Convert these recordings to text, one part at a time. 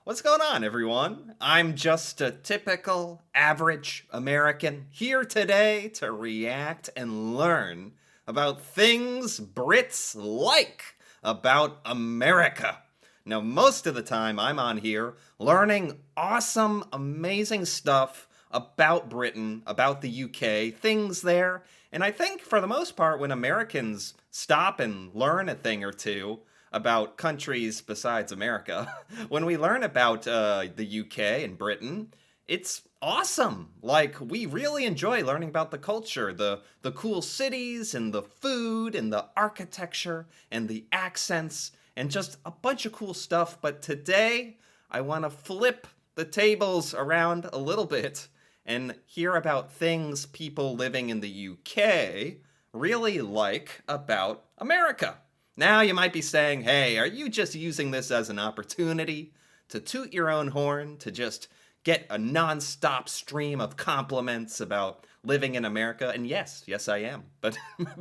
What's going on, everyone? I'm just a typical, average American here today to react and learn about things Brits like about America. Now, most of the time, I'm on here learning awesome, amazing stuff about Britain, about the UK, things there. And I think for the most part, when Americans stop and learn a thing or two, about countries besides America, when we learn about the UK and Britain, it's awesome. Like we really enjoy learning about the culture, the cool cities and the food and the architecture and the accents and just a bunch of cool stuff. But today I want to flip the tables around a little bit and hear about things people living in the UK really like about America. Now you might be saying, hey, are you just using this as an opportunity to toot your own horn, to just get a non-stop stream of compliments about living in America? And yes, I am. But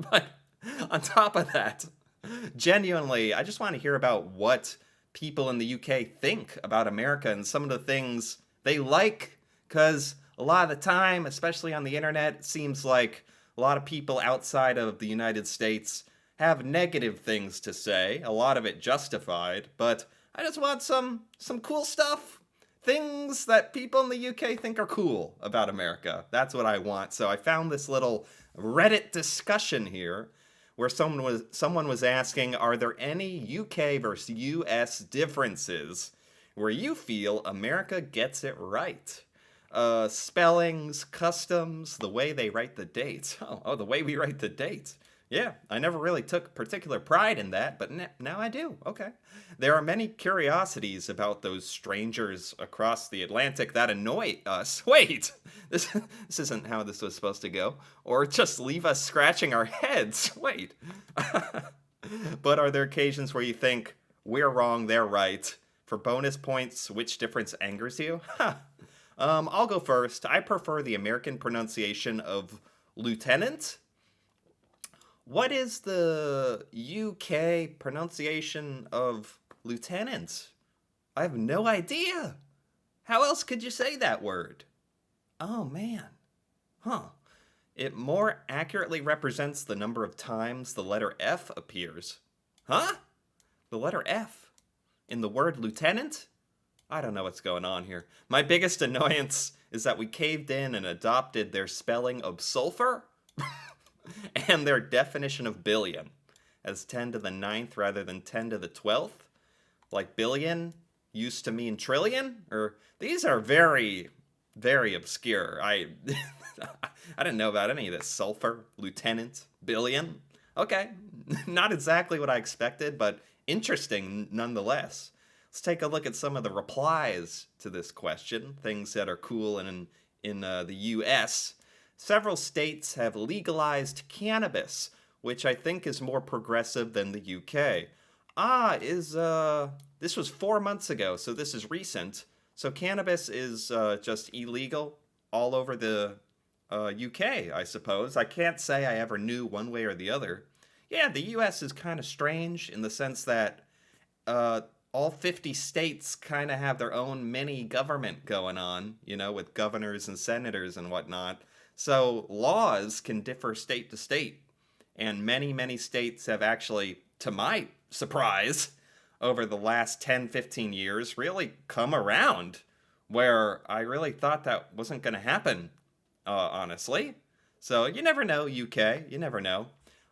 but on top of that, genuinely, I just want to hear about what people in the UK think about America and some of the things they like, because a lot of the time, especially on the internet, it seems like a lot of people outside of the United States have negative things to say, a lot of it justified, but I just want some cool stuff. Things that people in the UK think are cool about America. That's what I want. So I found this little Reddit discussion here where someone was asking, are there any UK versus US differences where you feel America gets it right? Spellings, customs, the way they write the dates. Oh, the way we write the dates. Yeah, I never really took particular pride in that, but now I do. Okay. There are many curiosities about those strangers across the Atlantic that annoy us. Wait, this isn't how this was supposed to go. Or just leave us scratching our heads. Wait. But are there occasions where you think, we're wrong, they're right? For bonus points, which difference angers you? I'll go first. I prefer the American pronunciation of lieutenant. What is the UK pronunciation of lieutenant? I have no idea. How else could you say that word? Oh man. Huh. It more accurately represents the number of times the letter F appears. Huh? The letter F in the word lieutenant? I don't know what's going on here. My biggest annoyance is that we caved in and adopted their spelling of sulfur and their definition of billion as 10 to the ninth rather than 10 to the 12th. Like billion used to mean trillion, or these are very, very obscure. I I didn't know about any of this. Sulfur, lieutenant, billion. Okay, not exactly what I expected, but interesting nonetheless. Let's take a look at some of the replies to this question, things that are cool in the U.S. Several states have legalized cannabis, which I think is more progressive than the UK. This was 4 months ago, so this is recent. So cannabis is just illegal all over the UK, I suppose. I can't say I ever knew one way or the other. Yeah, the US is kind of strange in the sense that all 50 states kind of have their own mini government going on, with governors and senators and whatnot. So laws can differ state to state. And many, many states have actually, to my surprise, over the last 10, 15 years, really come around where I really thought that wasn't going to happen, honestly. So you never know, UK. You never know.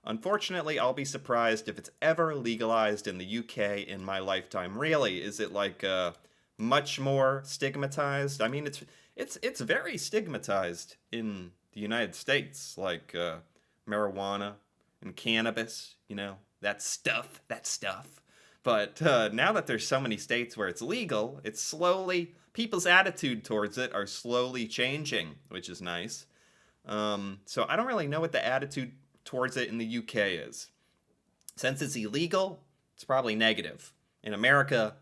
Unfortunately, I'll be surprised if it's ever legalized in the UK in my lifetime. Really, is it like much more stigmatized? I mean, it's very stigmatized in the United States, like marijuana and cannabis, that stuff. But now that there's so many states where it's legal, it's slowly, people's attitude towards it are slowly changing, which is nice. So I don't really know what the attitude towards it in the UK is. Since it's illegal, it's probably negative. In America,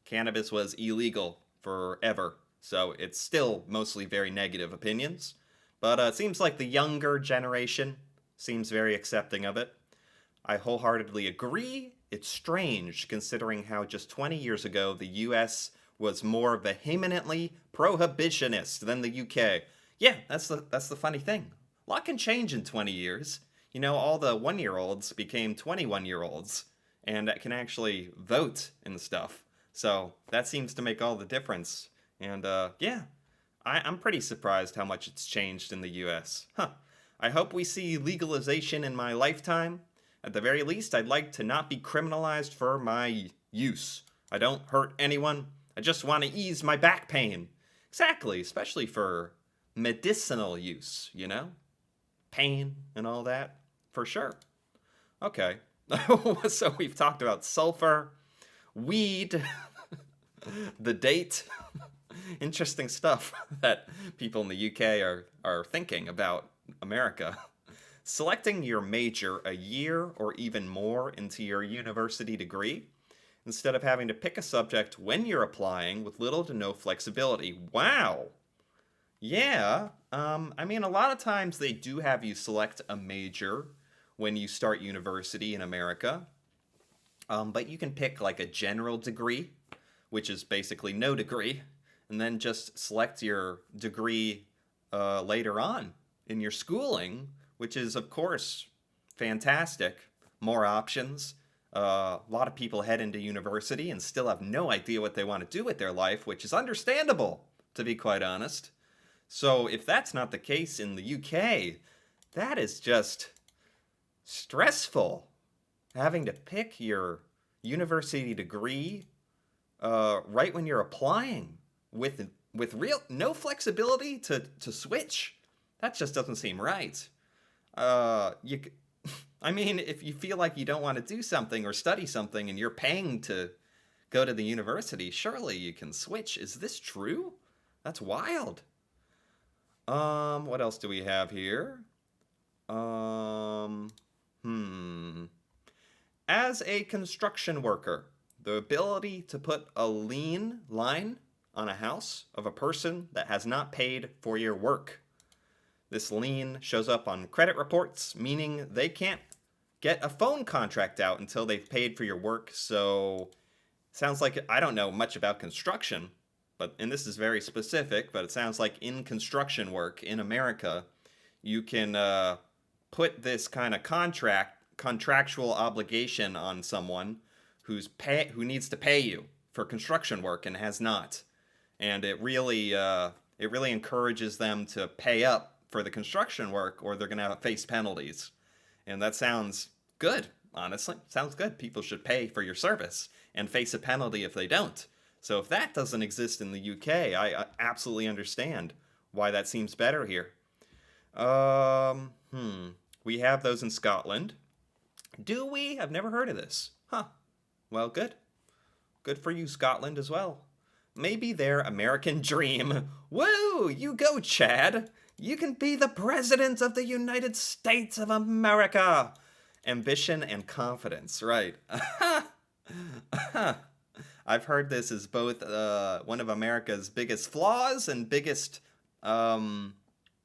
cannabis was illegal forever, so it's still mostly very negative opinions. But it seems like the younger generation seems very accepting of it. I wholeheartedly agree. It's strange considering how just 20 years ago the US was more vehemently prohibitionist than the UK. Yeah, that's the funny thing. A lot can change in 20 years. You know, all the 1-year-olds became 21-year-olds and that can actually vote and stuff. So that seems to make all the difference. And yeah, I'm pretty surprised how much it's changed in the US. Huh. I hope we see legalization in my lifetime. At the very least, I'd like to not be criminalized for my use. I don't hurt anyone. I just want to ease my back pain. Exactly, especially for medicinal use, you know? Pain and all that. For sure. Okay. So we've talked about sulfur, weed, the date. Interesting stuff that people in the UK are thinking about America. Selecting your major a year or even more into your university degree instead of having to pick a subject when you're applying with little to no flexibility. Wow. Yeah. I mean, a lot of times they do have you select a major when you start university in America. But you can pick like a general degree, which is basically no degree, and then just select your degree later on in your schooling, which is, of course, fantastic. More options. A lot of people head into university and still have no idea what they want to do with their life, which is understandable, to be quite honest. So if that's not the case in the UK, that is just stressful. Having to pick your university degree right when you're applying with real no flexibility to switch. That just doesn't seem right. You, I mean, if you feel like you don't want to do something or study something and you're paying to go to the university, surely you can switch. Is this true? That's wild. What else do we have here? Um, hmm. As a construction worker, the ability to put a lien line on a house of a person that has not paid for your work. This lien shows up on credit reports, meaning they can't get a phone contract out until they've paid for your work. So, sounds like I don't know much about construction, and this is very specific, but it sounds like in construction work in America, you can put this kind of contractual obligation on someone who needs to pay you for construction work and has not, and it really encourages them to pay up for the construction work, or they're gonna face penalties, and that sounds good. Honestly, sounds good. People should pay for your service and face a penalty if they don't. So if that doesn't exist in the UK, I absolutely understand why that seems better here. Um, hmm. We have those in Scotland. Do we? I've never heard of this. Huh. Well, good. Good for you, Scotland, as well. Maybe their American dream. Woo! You go, Chad! You can be the President of the United States of America! Ambition and confidence, right. I've heard this is both one of America's biggest flaws and biggest, I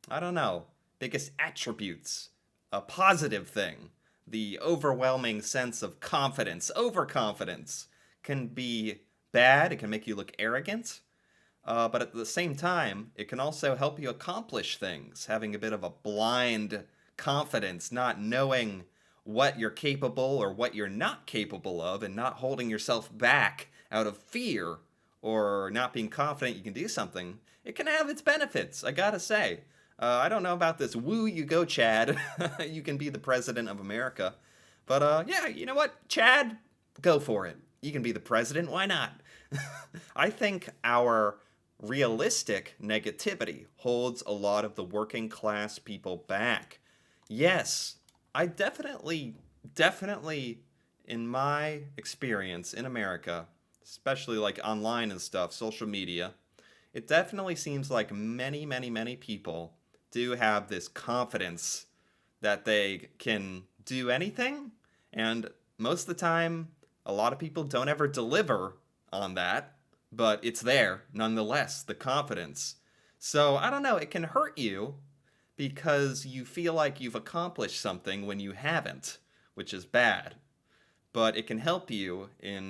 don't know, biggest attributes. A positive thing. The overwhelming sense of confidence, overconfidence, can be bad. It can make you look arrogant. But at the same time, it can also help you accomplish things. Having a bit of a blind confidence, not knowing what you're capable or what you're not capable of, and not holding yourself back out of fear or not being confident you can do something, it can have its benefits, I gotta say. I don't know about this woo you go, Chad. You can be the president of America. But yeah, you know what, Chad? Go for it. You can be the president. Why not? I think our realistic negativity holds a lot of the working class people back. Yes, I definitely, in my experience in America, especially like online and stuff, social media, it definitely seems like many people do have this confidence that they can do anything, and most of the time, a lot of people don't ever deliver on that, but it's there nonetheless, the confidence. So I don't know, it can hurt you because you feel like you've accomplished something when you haven't, which is bad. But it can help you in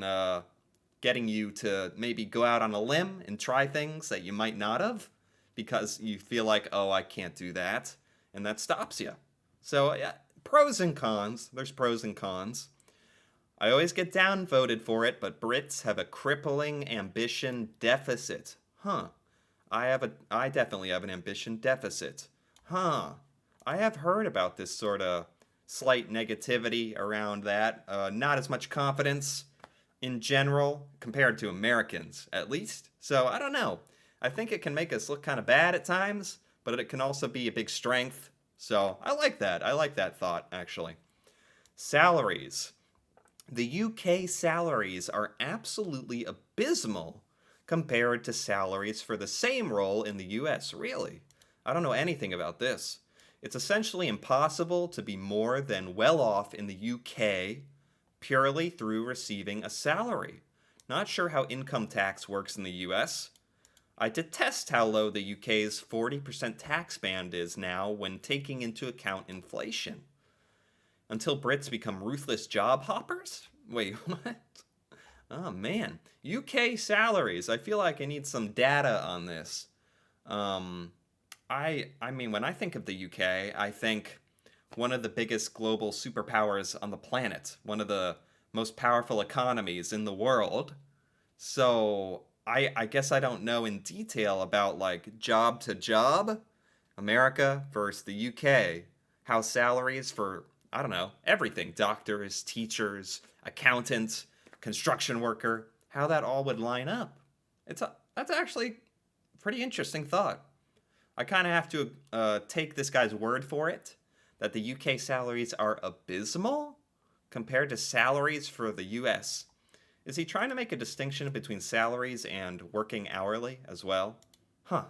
getting you to maybe go out on a limb and try things that you might not have because you feel like, oh, I can't do that. And that stops you. So, yeah, pros and cons. There's pros and cons. I always get downvoted for it, but Brits have a crippling ambition deficit. Huh. I definitely have an ambition deficit. Huh. I have heard about this sort of slight negativity around that. Not as much confidence in general compared to Americans, at least. So I don't know. I think it can make us look kind of bad at times, but it can also be a big strength. So I like that. I like that thought, actually. Salaries. The UK salaries are absolutely abysmal compared to salaries for the same role in the US. Really? I don't know anything about this. It's essentially impossible to be more than well off in the UK purely through receiving a salary. Not sure how income tax works in the US. I detest how low the UK's 40% tax band is now when taking into account inflation. Until Brits become ruthless job hoppers? Wait, what? Oh man, UK salaries. I feel like I need some data on this. Um, I mean, when I think of the UK, I think one of the biggest global superpowers on the planet, one of the most powerful economies in the world. So I guess I don't know in detail about like job to job, America versus the UK, how salaries for, I don't know, everything, doctors, teachers, accountants, construction worker, how that all would line up. That's actually a pretty interesting thought. I kind of have to take this guy's word for it that the UK salaries are abysmal compared to salaries for the US. Is he trying to make a distinction between salaries and working hourly as well? Huh.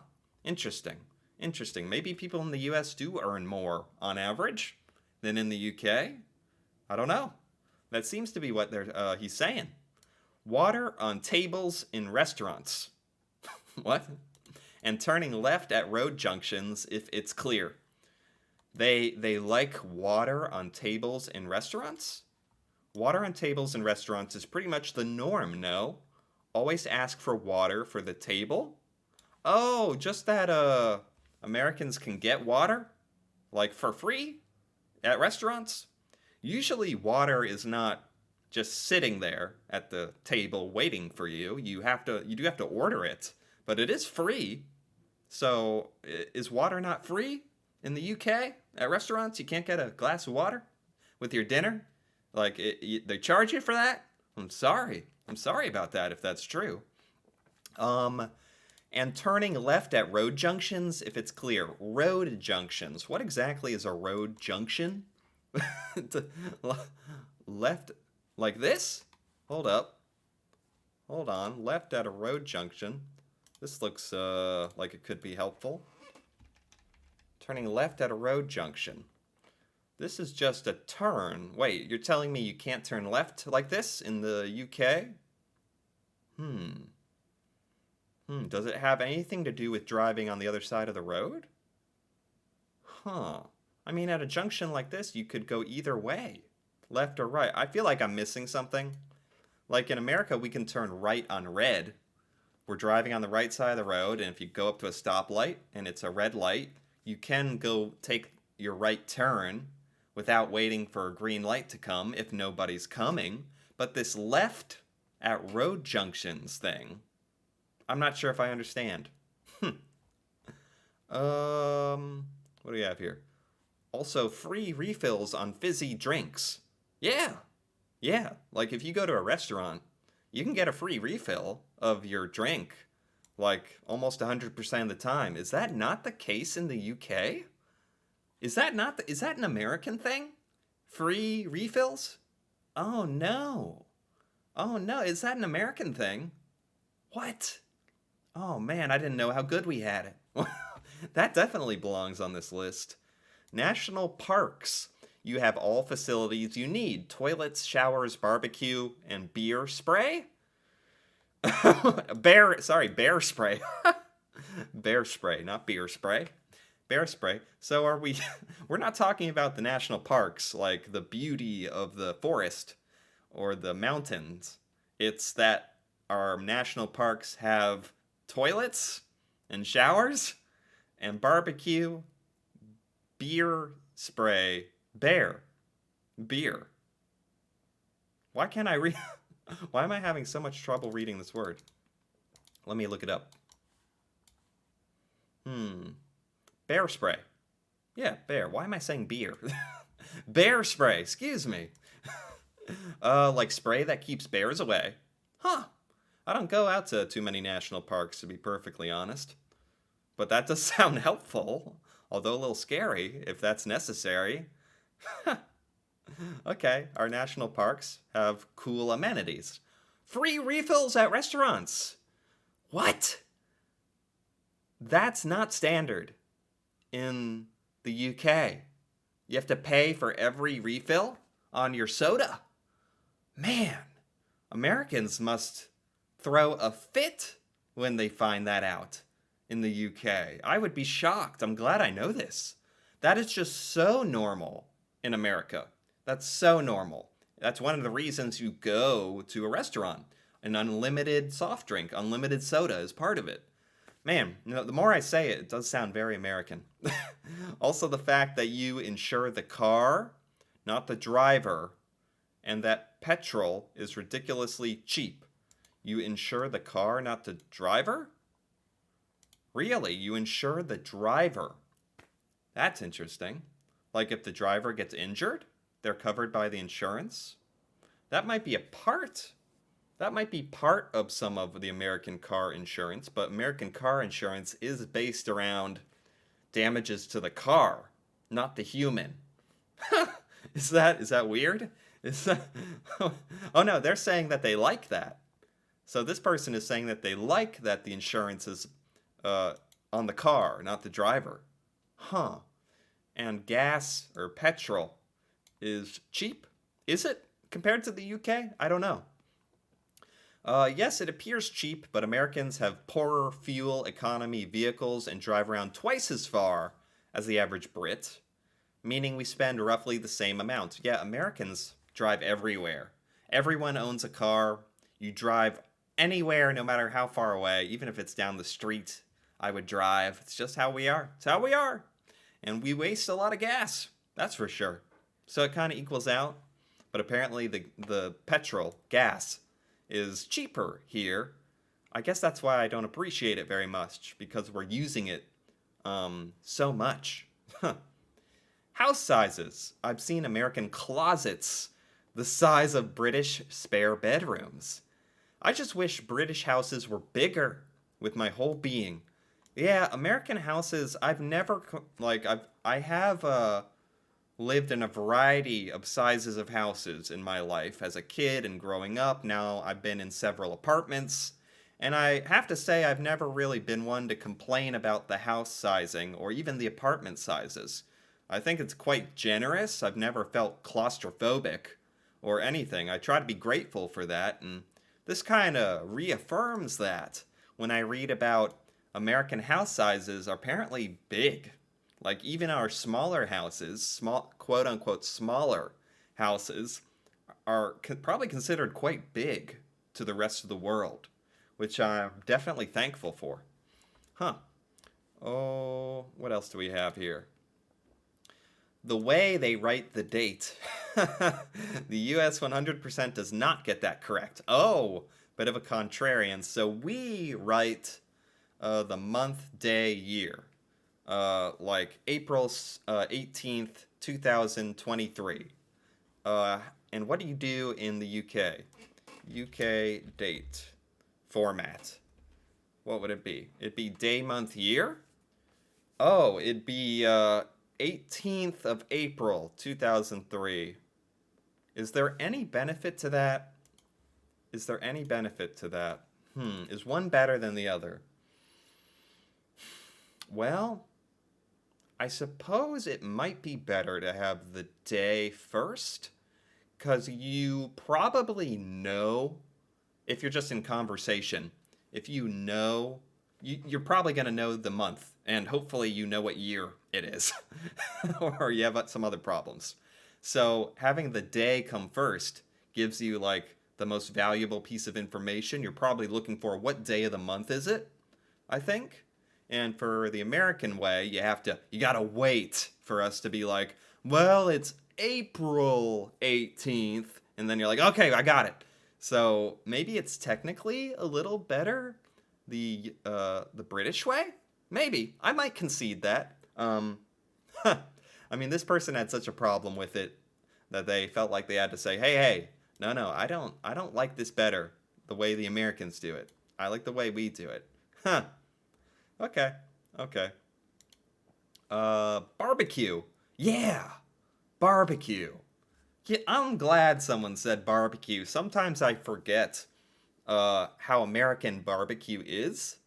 Interesting. Interesting. Maybe people in the US do earn more on average than in the UK. I don't know. That seems to be what he's saying. Water on tables in restaurants. What? And turning left at road junctions if it's clear. They like water on tables in restaurants? Water on tables in restaurants is pretty much the norm, no? Always ask for water for the table? Oh, just that Americans can get water? Like for free? At restaurants? Usually water is not just sitting there at the table waiting for you. You do have to order it, but it is free. So, is water not free in the UK at restaurants? You can't get a glass of water with your dinner? Like, they charge you for that? I'm sorry. I'm sorry about that if that's true. And turning left at road junctions if it's clear. Road junctions. What exactly is a road junction? Left like this? Hold up. Hold on. Left at a road junction. This looks like it could be helpful. Turning left at a road junction. This is just a turn. Wait, you're telling me you can't turn left like this in the UK? Does it have anything to do with driving on the other side of the road? Huh. I mean, at a junction like this, you could go either way. Left or right. I feel like I'm missing something. Like in America, we can turn right on red. We're driving on the right side of the road, and if you go up to a stoplight and it's a red light, you can go take your right turn without waiting for a green light to come if nobody's coming. But this left at road junctions thing, I'm not sure if I understand. What do we have here? Also, free refills on fizzy drinks. Yeah. Yeah. Like if you go to a restaurant, you can get a free refill of your drink like almost 100% of the time. Is that not the case in the UK? Is that an American thing? Free refills? Oh no. Oh no, is that an American thing? What? Oh man, I didn't know how good we had it. That definitely belongs on this list. National parks. You have all facilities you need. Toilets, showers, barbecue, and beer spray? Bear spray. Bear spray, not beer spray. Bear spray. So are we we're not talking about the national parks like the beauty of the forest or the mountains. It's that our national parks have toilets and showers and barbecue, beer spray, beer. Why can't I read? Why am I having so much trouble reading this word? Let me look it up. Bear spray. Yeah, bear. Why am I saying beer? Bear spray, excuse me. Like spray that keeps bears away. Huh. I don't go out to too many national parks, to be perfectly honest. But that does sound helpful, although a little scary, if that's necessary. Okay, our national parks have cool amenities. Free refills at restaurants. What? That's not standard in the UK. You have to pay for every refill on your soda. Man, Americans must throw a fit when they find that out in the UK. I would be shocked. I'm glad I know this. That is just so normal in America. That's so normal. That's one of the reasons you go to a restaurant. An unlimited soft drink, unlimited soda is part of it. Man, the more I say it, it does sound very American. Also, the fact that you insure the car, not the driver, and that petrol is ridiculously cheap. You insure the car, not the driver? Really? You insure the driver? That's interesting. Like if the driver gets injured, they're covered by the insurance? That might be a part. That might be part of some of the American car insurance, but American car insurance is based around damages to the car, not the human. Is that weird? Is that Oh no, they're saying that they like that. So this person is saying that they like that the insurance is on the car, not the driver. Huh. And gas or petrol is cheap? Is it compared to the UK? I don't know. Yes, it appears cheap, but Americans have poorer fuel economy vehicles and drive around twice as far as the average Brit, meaning we spend roughly the same amount. Yeah, Americans drive everywhere. Everyone owns a car. You drive anywhere, no matter how far away, even if it's down the street, I would drive. It's just how we are. It's how we are. And we waste a lot of gas, that's for sure. So it kind of equals out. But apparently the petrol, gas, is cheaper here. I guess that's why I don't appreciate it very much, because we're using it so much. House sizes. I've seen American closets the size of British spare bedrooms. I just wish British houses were bigger with my whole being. Yeah, American houses, I've never, I have lived in a variety of sizes of houses in my life as a kid and growing up. Now I've been in several apartments, and I have to say I've never really been one to complain about the house sizing or even the apartment sizes. I think it's quite generous. I've never felt claustrophobic or anything. I try to be grateful for that, and this kind of reaffirms that when I read about American house sizes are apparently big. Like even our smaller houses, small quote unquote smaller houses, are probably considered quite big to the rest of the world, which I'm definitely thankful for. Huh. Oh, what else do we have here? The way they write the date. The US 100% does not get that correct. Oh, bit of a contrarian. So we write the month, day, year. Like April 18th, 2023. And what do you do in the UK? UK date format. What would it be? It'd be day, month, year? Oh, it'd be 18th of April, 2003. Is there any benefit to that? Is there any benefit to that? Is one better than the other? Well, I suppose it might be better to have the day first, because you probably know, if you're just in conversation, if you know, you're probably going to know the month, and hopefully you know what year it is, or you have some other problems. So having the day come first gives you like the most valuable piece of information. You're probably looking for what day of the month is it, I think. And for the American way, you gotta wait for us to be like, well, it's April 18th. And then you're like, okay, I got it. So maybe it's technically a little better the British way? Maybe. I might concede that. I mean, this person had such a problem with it that they felt like they had to say, hey, no, I don't like this better, the way the Americans do it. I like the way we do it. Huh. Okay. Okay. Barbecue. Yeah. Barbecue. Yeah, I'm glad someone said barbecue. Sometimes I forget how American barbecue is.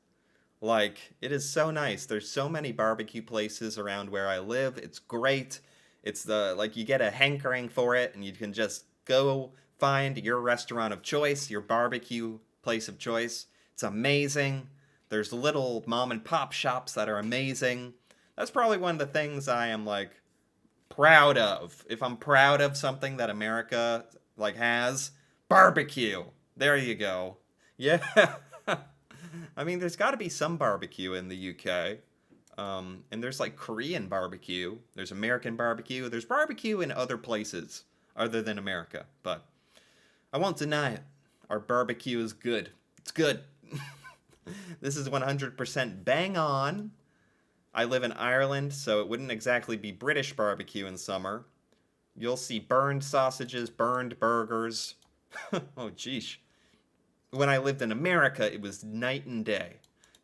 Like, it is so nice. There's so many barbecue places around where I live. It's great. It's like you get a hankering for it and you can just go find your restaurant of choice, your barbecue place of choice. It's amazing. There's little mom and pop shops that are amazing. That's probably one of the things I am like proud of. If I'm proud of something that America like has, barbecue. There you go. Yeah. I mean, there's got to be some barbecue in the UK. And there's like Korean barbecue. There's American barbecue. There's barbecue in other places other than America. But I won't deny it. Our barbecue is good. It's good. This is 100% bang on. I live in Ireland, so it wouldn't exactly be British barbecue in summer. You'll see burned sausages, burned burgers. Oh, geesh. When I lived in America, it was night and day.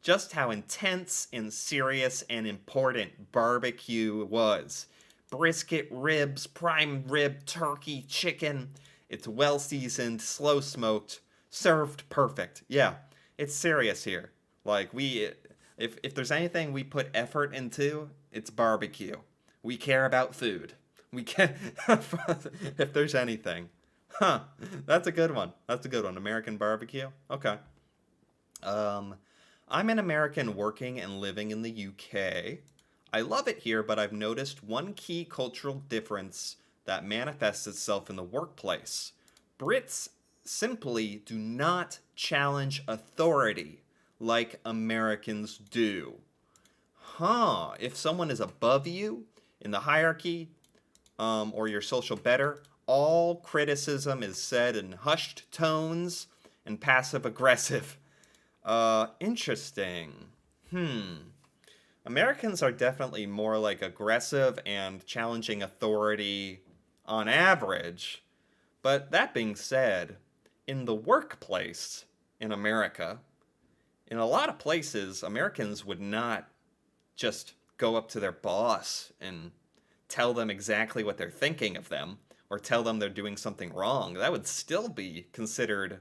Just how intense and serious and important barbecue was. Brisket, ribs, prime rib, turkey, chicken. It's well seasoned, slow smoked, served perfect. Yeah, it's serious here. Like if there's anything we put effort into, it's barbecue. We care about food. We can if there's anything. Huh. That's a good one. That's a good one. American barbecue. Okay. I'm an American working and living in the UK. I love it here, but I've noticed one key cultural difference that manifests itself in the workplace. Brits simply do not challenge authority like Americans do. Huh. If someone is above you in the hierarchy, or your social better, all criticism is said in hushed tones and passive aggressive. Interesting. Americans are definitely more like aggressive and challenging authority on average. But that being said, in the workplace in America, in a lot of places, Americans would not just go up to their boss and tell them exactly what they're thinking of them or tell them they're doing something wrong. That would still be considered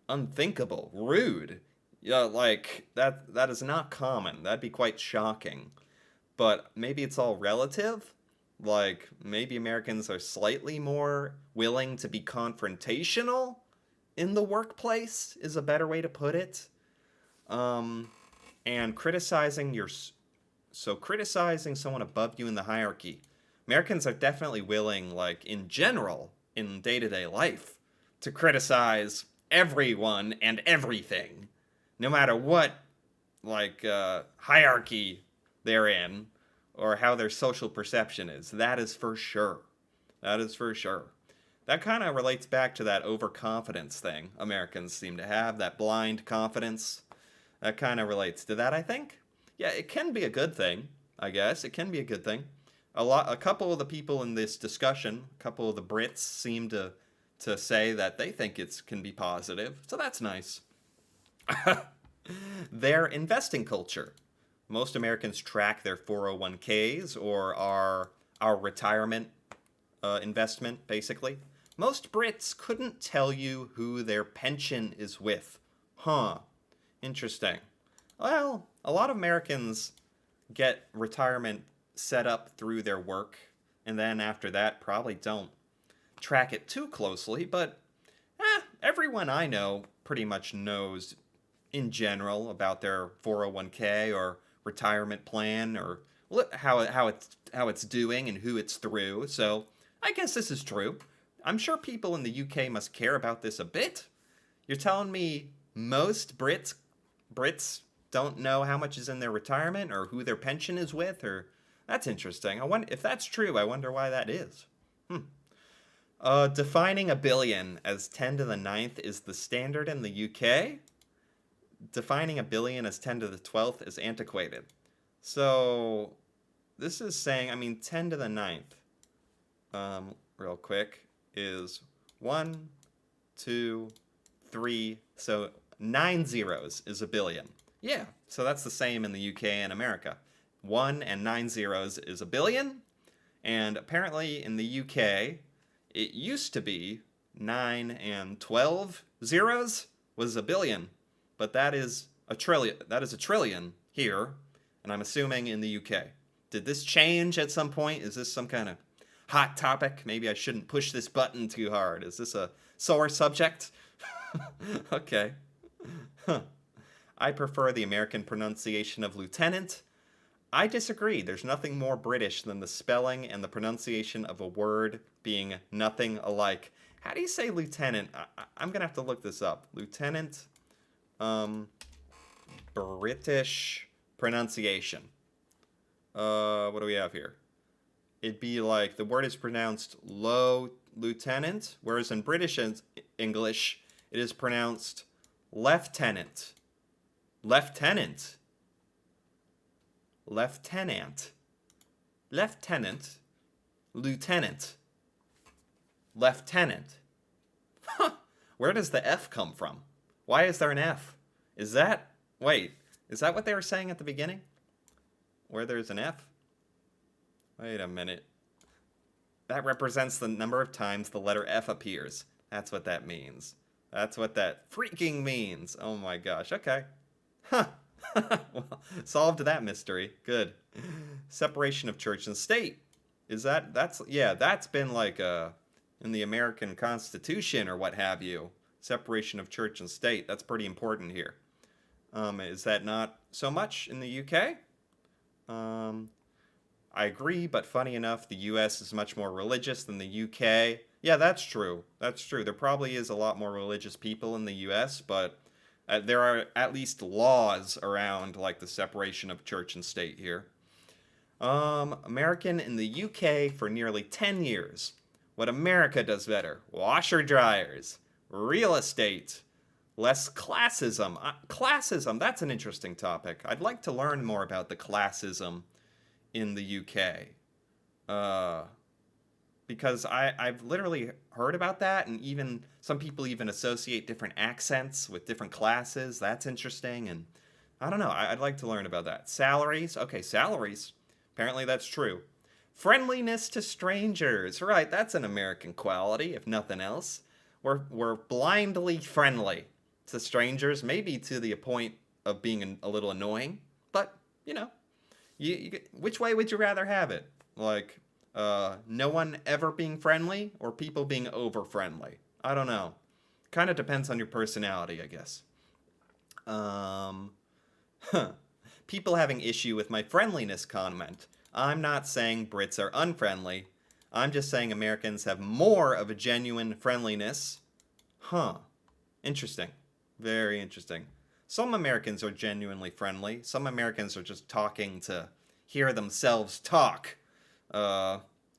unthinkable, rude. Yeah, like that is not common. That'd be quite shocking. But maybe it's all relative. Like maybe Americans are slightly more willing to be confrontational in the workplace is a better way to put it. And criticizing someone above you in the hierarchy. Americans are definitely willing, like in general, in day-to-day life, to criticize everyone and everything, no matter what, like, hierarchy they're in, or how their social perception is. That is for sure. That is for sure. That kind of relates back to that overconfidence thing Americans seem to have, that blind confidence. That kind of relates to that, I think. Yeah, it can be a good thing, I guess. It can be a good thing. A couple of the people in this discussion, a couple of the Brits seem to say that they think it can be positive. So that's nice. Their investing culture. Most Americans track their 401ks or our retirement investment, basically. Most Brits couldn't tell you who their pension is with. Huh. Interesting. Well, a lot of Americans get retirement set up through their work, and then after that probably don't track it too closely, but everyone I know pretty much knows in general about their 401k or retirement plan or how it's doing and who it's through. So I guess this is true. I'm sure people in the UK must care about this a bit. You're telling me most Brits don't know how much is in their retirement or who their pension is with, or that's interesting. I wonder if that's true. I wonder why that is. Hmm. Defining a billion as 10 to the ninth is the standard in the UK. Defining a billion as 10 to the 12th is antiquated. So this is saying, I mean, 10 to the ninth, real quick, is 1, 2, 3. So 9 zeros is a billion. Yeah, so that's the same in the UK and America. 1 and 9 zeros is a billion. And apparently in the UK, it used to be 9 and 12 zeros was a billion. But that is a trillion. That is a trillion here, and I'm assuming in the UK. Did this change at some point? Is this some kind of hot topic? Maybe I shouldn't push this button too hard. Is this a sore subject? Okay. Huh. I prefer the American pronunciation of lieutenant. I disagree. There's nothing more British than the spelling and the pronunciation of a word being nothing alike. How do you say lieutenant? I'm going to have to look this up. Lieutenant, British pronunciation. What do we have here? It'd be like the word is pronounced low lieutenant, whereas in British English, it is pronounced lieutenant. Lieutenant. Lieutenant. Lieutenant. Lieutenant. Lieutenant. Huh. Where does the F come from? Why is there an F? Is that what they were saying at the beginning? Where there's an F? Wait a minute. That represents the number of times the letter F appears. That's what that means. That's what that freaking means. Oh my gosh. Okay. Huh. Well, solved that mystery. Good. Separation of church and state. That's been like in the American Constitution or what have you. Separation of church and state. That's pretty important here. Is that not so much in the UK? I agree, but funny enough, the US is much more religious than the UK. Yeah, that's true. That's true. There probably is a lot more religious people in the US, but there are at least laws around like the separation of church and state here. American in the UK for nearly 10 years. What America does better: washer dryers, real estate, less classism. Classism, that's an interesting topic. I'd like to learn more about the classism in the UK. Because I've literally heard about that, and even some people even associate different accents with different classes. That's interesting, and I don't know. I'd like to learn about that. Salaries. Okay, salaries. Apparently that's true. Friendliness to strangers. Right, that's an American quality, if nothing else. We're blindly friendly to strangers, maybe to the point of being a little annoying. But, you know, which way would you rather have it? Like, no one ever being friendly or people being over friendly? I don't know. Kind of depends on your personality, I guess. People having issue with my friendliness comment. I'm not saying Brits are unfriendly. I'm just saying Americans have more of a genuine friendliness. Huh. Interesting. Very interesting. Some Americans are genuinely friendly. Some Americans are just talking to hear themselves talk.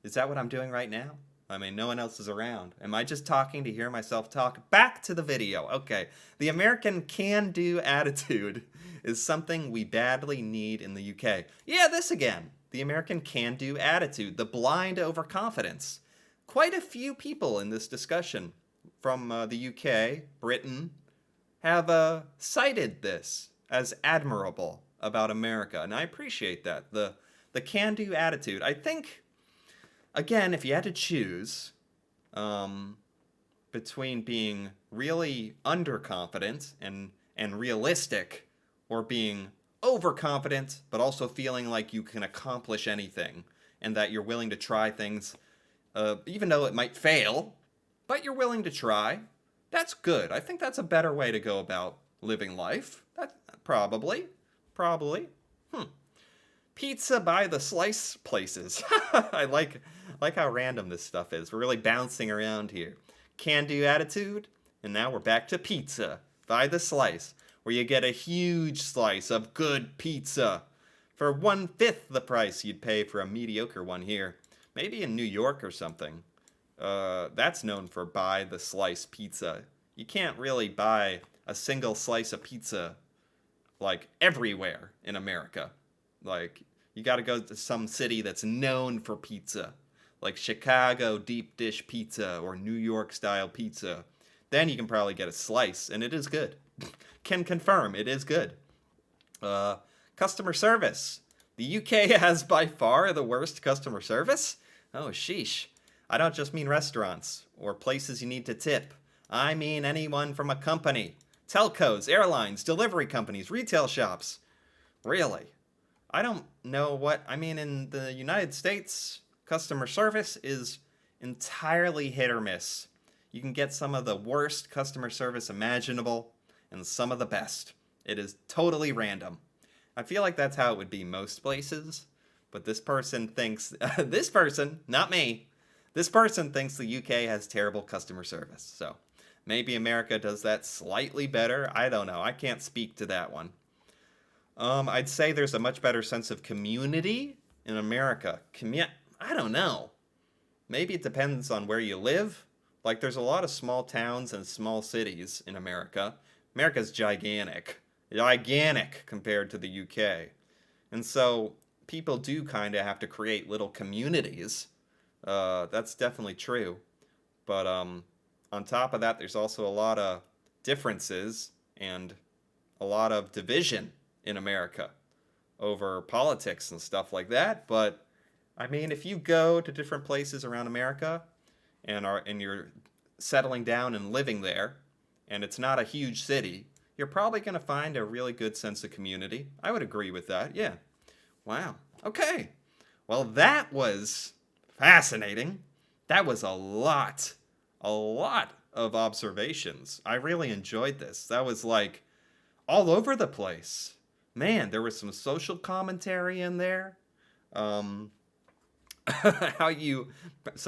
Is that what I'm doing right now? I mean, no one else is around. Am I just talking to hear myself talk? Back to the video. Okay. The American can-do attitude is something we badly need in the UK. Yeah, this again. The American can-do attitude. The blind overconfidence. Quite a few people in this discussion from the UK, Britain, have cited this as admirable about America, and I appreciate that. The can-do attitude. I think, again, if you had to choose between being really underconfident and realistic, or being overconfident but also feeling like you can accomplish anything and that you're willing to try things, even though it might fail, but you're willing to try, that's good. I think that's a better way to go about living life. That probably. Pizza by the slice places. I like how random this stuff is. We're really bouncing around here. Can-do attitude, and now we're back to pizza by the slice, where you get a huge slice of good pizza for 1/5 the price you'd pay for a mediocre one here. Maybe in New York or something. That's known for by the slice pizza. You can't really buy a single slice of pizza like everywhere in America. Like, you got to go to some city that's known for pizza, like Chicago deep dish pizza or New York style pizza. Then you can probably get a slice, and it is good. Can confirm it is good. Customer service. The UK has by far the worst customer service. Oh, sheesh. I don't just mean restaurants or places you need to tip. I mean anyone from a company. Telcos, airlines, delivery companies, retail shops. Really? I don't know what, I mean, in the United States, customer service is entirely hit or miss. You can get some of the worst customer service imaginable and some of the best. It is totally random. I feel like that's how it would be most places, but this person thinks, this person, not me, this person thinks the UK has terrible customer service. So maybe America does that slightly better. I don't know. I can't speak to that one. I'd say there's a much better sense of community in America. I don't know. Maybe it depends on where you live. Like, there's a lot of small towns and small cities in America. America's gigantic. Gigantic compared to the UK. And so people do kind of have to create little communities. That's definitely true. But on top of that, there's also a lot of differences and a lot of division in America over politics and stuff like that. But I mean, if you go to different places around America and you're settling down and living there, and it's not a huge city, you're probably going to find a really good sense of community. I would agree with that. Yeah. Wow. Okay. Well, that was fascinating. That was a lot of observations. I really enjoyed this. That was like all over the place. Man, there was some social commentary in there. Some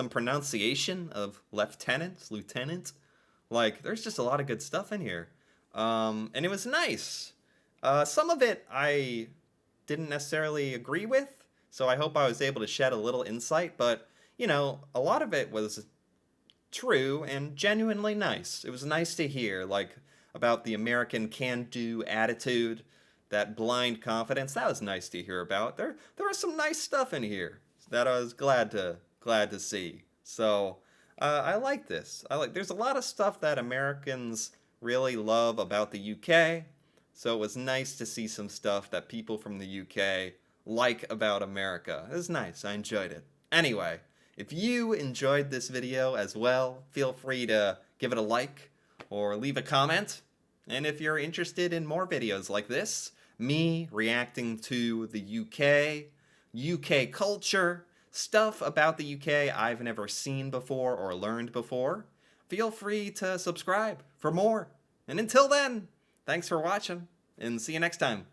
pronunciation of lieutenant. Like, there's just a lot of good stuff in here. And it was nice. Some of it I didn't necessarily agree with, so I hope I was able to shed a little insight, but, you know, a lot of it was true and genuinely nice. It was nice to hear, like, about the American can-do attitude, that blind confidence. That was nice to hear about. There was some nice stuff in here that I was glad to see. So I like this. There's a lot of stuff that Americans really love about the UK. So it was nice to see some stuff that people from the UK like about America. It was nice. I enjoyed it. Anyway, if you enjoyed this video as well, feel free to give it a like or leave a comment. And if you're interested in more videos like this, me reacting to the UK culture, stuff about the UK I've never seen before or learned before, feel free to subscribe for more. And until then, thanks for watching, and see you next time.